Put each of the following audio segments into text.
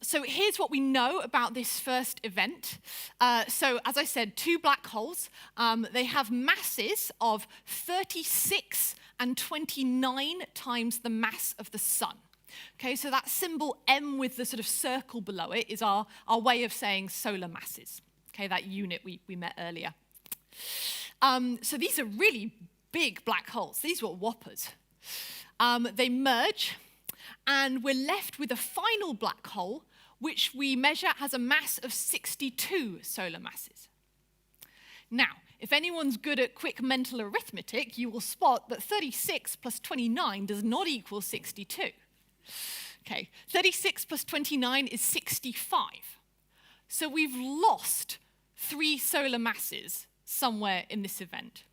So here's what we know about this first event. So as I said, two black holes. They have masses of 36 and 29 times the mass of the sun. Okay, so that symbol M with the sort of circle below it is our way of saying solar masses. Okay, that unit we met earlier. So these are really big black holes. These were whoppers. They merge, and we're left with a final black hole, which we measure has a mass of 62 solar masses. Now, if anyone's good at quick mental arithmetic, you will spot that 36 plus 29 does not equal 62. Okay, 36 plus 29 is 65. So we've lost 3 solar masses somewhere in this event.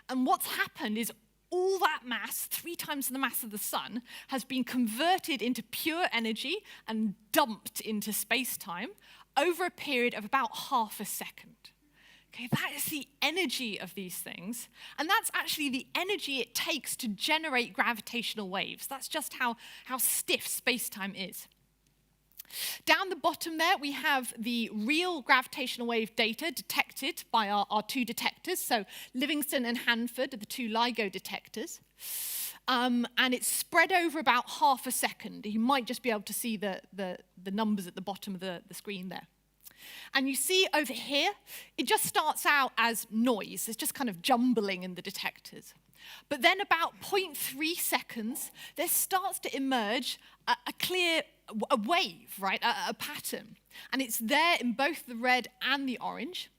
And what's happened is all that mass, 3 times the mass of the sun, has been converted into pure energy and dumped into space-time over a period of about half a second. Okay, that is the energy of these things, and that's actually the energy it takes to generate gravitational waves. That's just how stiff space-time is. Down the bottom there, we have the real gravitational wave data detected by our 2 detectors. So Livingston and Hanford are the 2 LIGO detectors. And it's spread over about half a second. You might just be able to see the numbers at the bottom of the screen there. And you see over here, it just starts out as noise. It's just kind of jumbling in the detectors. But then about 0.3 seconds, there starts to emerge a wave, right, a pattern. And it's there in both the red and the orange.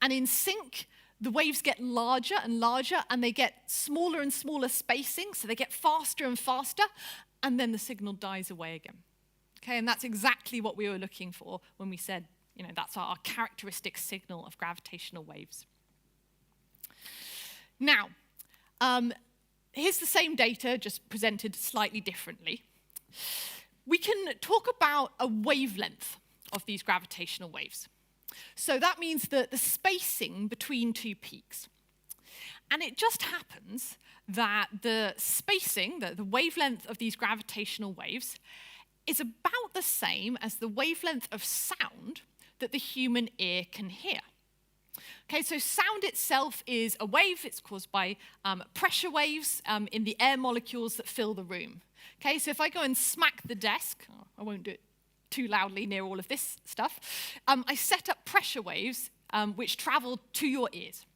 And in sync, the waves get larger and larger, and they get smaller and smaller spacing, so they get faster and faster, and then the signal dies away again. Okay, and that's exactly what we were looking for when we said, you know, that's our characteristic signal of gravitational waves. Now, here's the same data, just presented slightly differently. We can talk about a wavelength of these gravitational waves. So that means the spacing between 2 peaks. And it just happens that the spacing, the wavelength of these gravitational waves, is about the same as the wavelength of sound that the human ear can hear. Okay, so sound itself is a wave. It's caused by pressure waves in the air molecules that fill the room. Okay, so if I go and smack the desk, I won't do it too loudly near all of this stuff, I set up pressure waves which travel to your ears.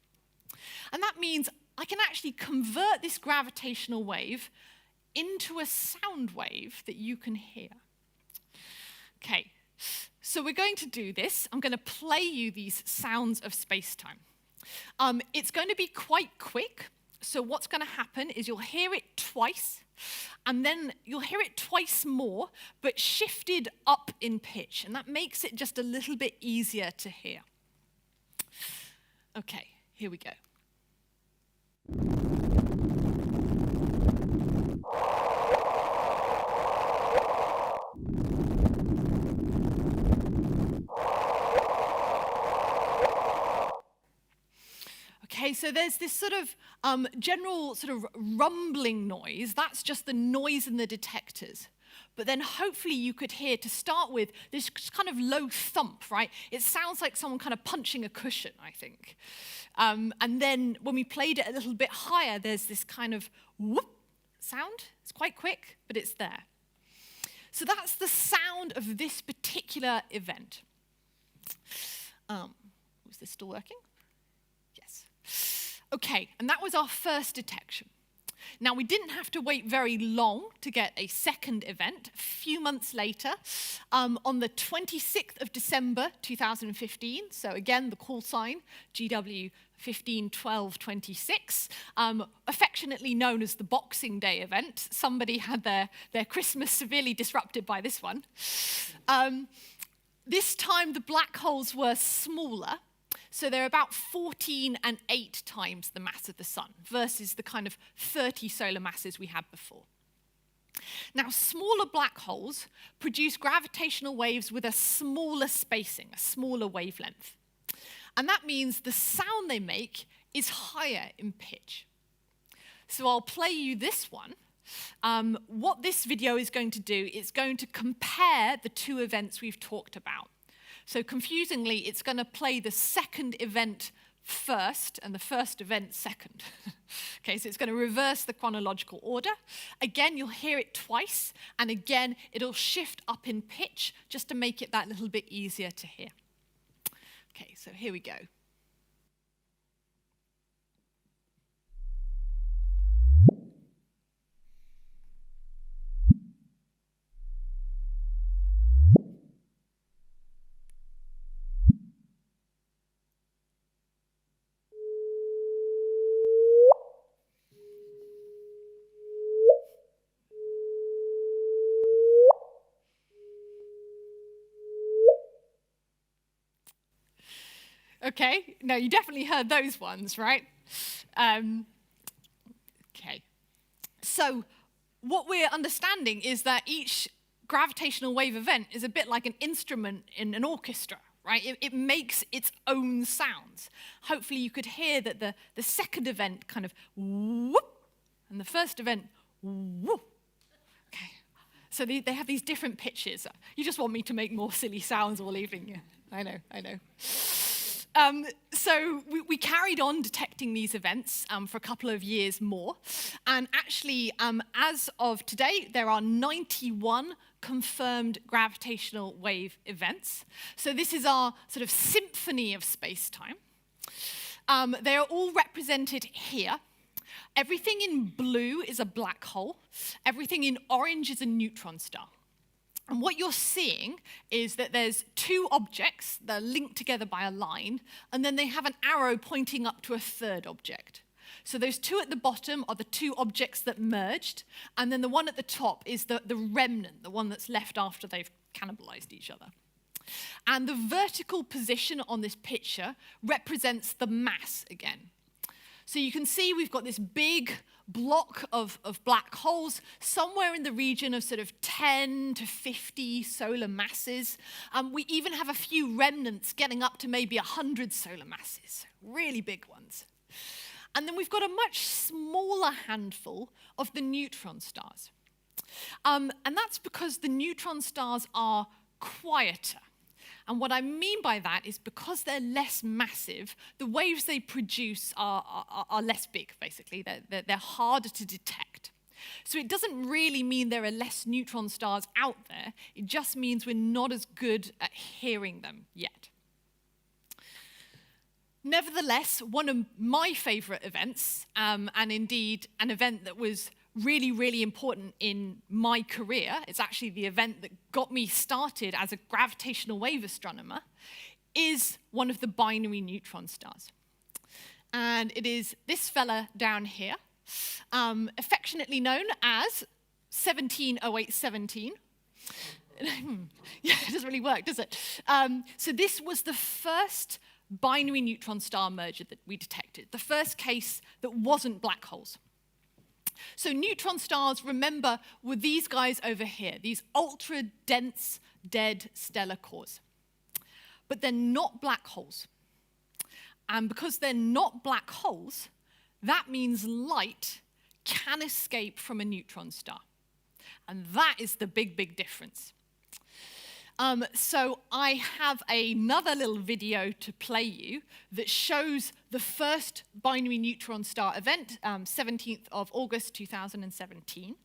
And that means I can actually convert this gravitational wave into a sound wave that you can hear. Okay, so we're going to do this. I'm going to play you these sounds of space-time. It's going to be quite quick. So what's going to happen is you'll hear it twice, and then you'll hear it twice more, but shifted up in pitch. And that makes it just a little bit easier to hear. Okay, here we go. Okay, so there's this sort of general sort of rumbling noise. That's just the noise in the detectors. But then hopefully you could hear, to start with, this kind of low thump, right? It sounds like someone kind of punching a cushion, I think. And then when we played it a little bit higher, there's this kind of whoop sound. It's quite quick, but it's there. So that's the sound of this particular event. Was this still working? Yes. Okay, and that was our first detection. Now, we didn't have to wait very long to get a second event. A few months later, on the 26th of December, 2015, so again, the call sign, GW 151226, affectionately known as the Boxing Day event. Somebody had their Christmas severely disrupted by this one. This time, the black holes were smaller. So they're about 14 and 8 times the mass of the sun versus the kind of 30 solar masses we had before. Now, smaller black holes produce gravitational waves with a smaller spacing, a smaller wavelength. And that means the sound they make is higher in pitch. So I'll play you this one, What this video is going to do, it's going to compare the two events we've talked about. So confusingly, it's going to play the second event first and the first event second. Okay, so it's going to reverse the chronological order. Again, you'll hear it twice, and again, it'll shift up in pitch just to make it that little bit easier to hear. Okay, so here we go. Okay, no, you definitely heard those ones, right? Okay, so what we're understanding is that each gravitational wave event is a bit like an instrument in an orchestra, right? It makes its own sounds. Hopefully you could hear that the second event kind of whoop, and the first event whoop. Okay, so they have these different pitches. You just want me to make more silly sounds all evening. Yeah, I know. So we carried on detecting these events for a couple of years more. And actually, as of today, there are 91 confirmed gravitational wave events. So this is our sort of symphony of space-time. They are all represented here. Everything in blue is a black hole. Everything in orange is a neutron star. And what you're seeing is that there's two objects that are linked together by a line, and then they have an arrow pointing up to a third object. So those two at the bottom are the two objects that merged, and then the one at the top is the remnant, the one that's left after they've cannibalized each other. And the vertical position on this picture represents the mass again. So you can see we've got this big block of black holes, somewhere in the region of sort of 10 to 50 solar masses. We even have a few remnants getting up to maybe 100 solar masses, really big ones. And then we've got a much smaller handful of the neutron stars. And that's because the neutron stars are quieter. And what I mean by that is because they're less massive, the waves they produce are less big, basically. They're harder to detect. So it doesn't really mean there are less neutron stars out there. It just means we're not as good at hearing them yet. Nevertheless, one of my favorite events, and indeed an event that was really, really important in my career, it's actually the event that got me started as a gravitational wave astronomer, is one of the binary neutron stars. And it is this fella down here, affectionately known as 170817. Yeah, it doesn't really work, does it? So this was the first binary neutron star merger that we detected, the first case that wasn't black holes. So neutron stars, remember, were these guys over here, these ultra-dense, dead stellar cores. But they're not black holes. And because they're not black holes, that means light can escape from a neutron star. And that is the big, big difference. So I have another little video to play you that shows the first binary neutron star event, 17th of August 2017.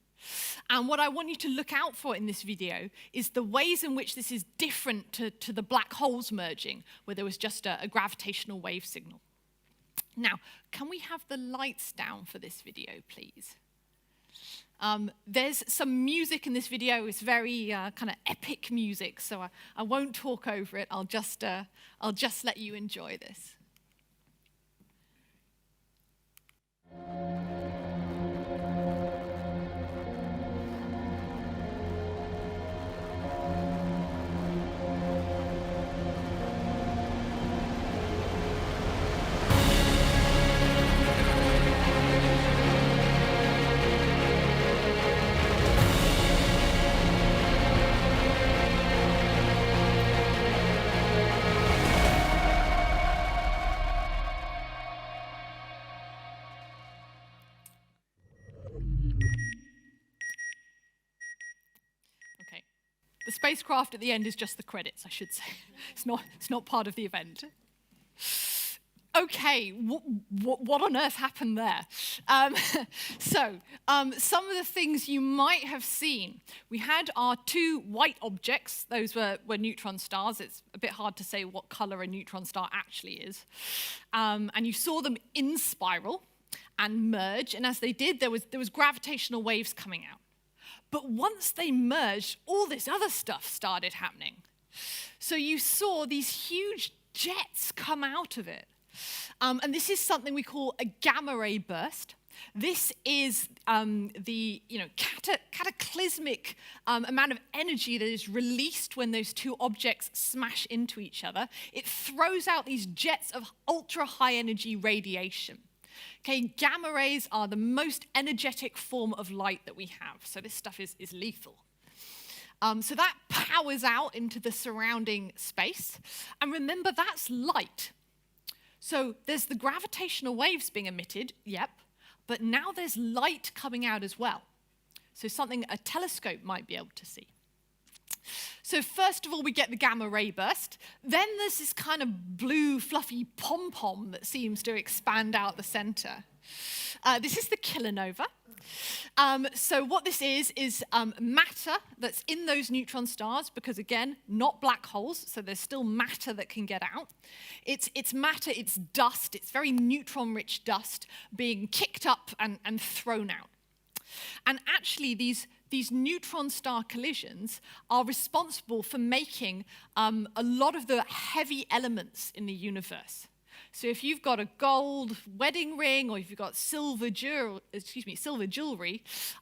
And what I want you to look out for in this video is the ways in which this is different to the black holes merging, where there was just a gravitational wave signal. Now, can we have the lights down for this video, please? There's some music in this video. It's very kind of epic music, so I won't talk over it. I'll just let you enjoy this. spacecraft at the end is just the credits, I should say. It's not part of the event. Okay, what on earth happened there? Some of the things you might have seen. We had our two white objects. Those were neutron stars. It's a bit hard to say what color a neutron star actually is. And you saw them in spiral and merge, and as they did, there was gravitational waves coming out. But once they merged, all this other stuff started happening. So you saw these huge jets come out of it. And this is something we call a gamma ray burst. This is the cataclysmic amount of energy that is released when those two objects smash into each other. It throws out these jets of ultra-high energy radiation. Okay, gamma rays are the most energetic form of light that we have, so this stuff is lethal. So that powers out into the surrounding space. And remember, that's light. So there's the gravitational waves being emitted, yep, but now there's light coming out as well. So something a telescope might be able to see. So first of all, we get the gamma ray burst. Then there's this kind of blue, fluffy pom-pom that seems to expand out the center. This is the kilonova. So what this is matter that's in those neutron stars, because again, not black holes, so there's still matter that can get out. It's matter, it's dust, it's very neutron-rich dust being kicked up and thrown out. And actually, these neutron star collisions are responsible for making a lot of the heavy elements in the universe. So if you've got a gold wedding ring, or if you've got silver jewelry,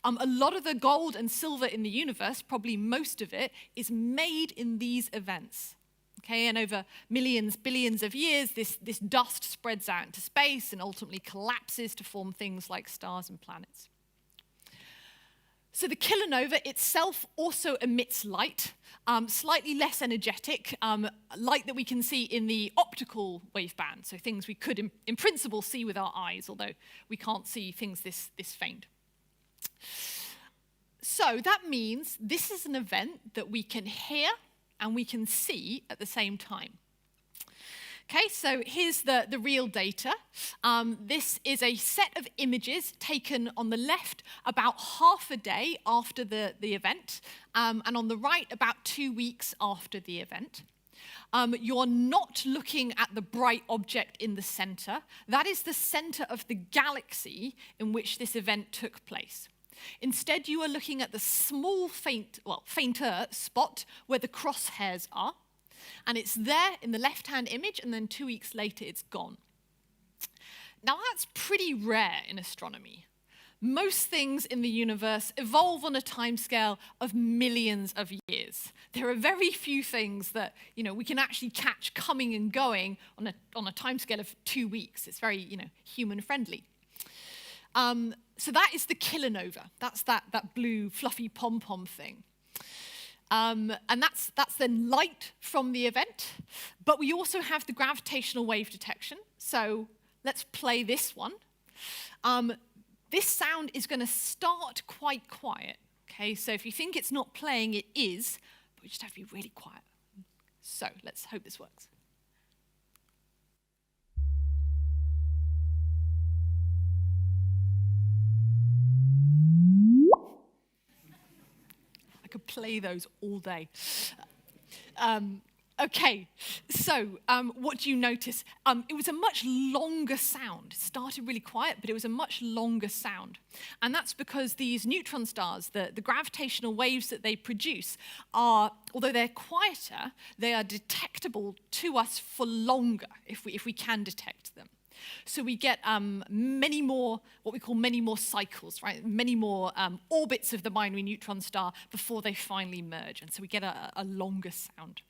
a lot of the gold and silver in the universe, probably most of it, is made in these events. Okay, and over millions, billions of years, this dust spreads out into space and ultimately collapses to form things like stars and planets. So the kilonova itself also emits light, slightly less energetic, light that we can see in the optical waveband, so things we could, in principle, see with our eyes, although we can't see things this faint. So that means this is an event that we can hear and we can see at the same time. Okay, so here's the real data. This is a set of images taken on the left about half a day after the event, and on the right about 2 weeks after the event. You're not looking at the bright object in the center. That is the center of the galaxy in which this event took place. Instead, you are looking at the small, fainter spot where the crosshairs are. And it's there in the left-hand image, and then 2 weeks later, it's gone. Now, that's pretty rare in astronomy. Most things in the universe evolve on a timescale of millions of years. There are very few things that we can actually catch coming and going on a timescale of 2 weeks. It's very human-friendly. So that is the kilonova. That's that blue, fluffy pom-pom thing. And that's then light from the event, but we also have the gravitational wave detection. So let's play this one. This sound is going to start quite quiet. Okay, so if you think it's not playing, it is, but we just have to be really quiet. So let's hope this works. I could play those all day. Okay, so what do you notice? It was a much longer sound. It started really quiet, but it was a much longer sound. And that's because these neutron stars, the gravitational waves that they produce are, although they're quieter, they are detectable to us for longer if we can detect them. So we get many more, what we call many more cycles, right? Many more orbits of the binary neutron star before they finally merge. And so we get a longer sound.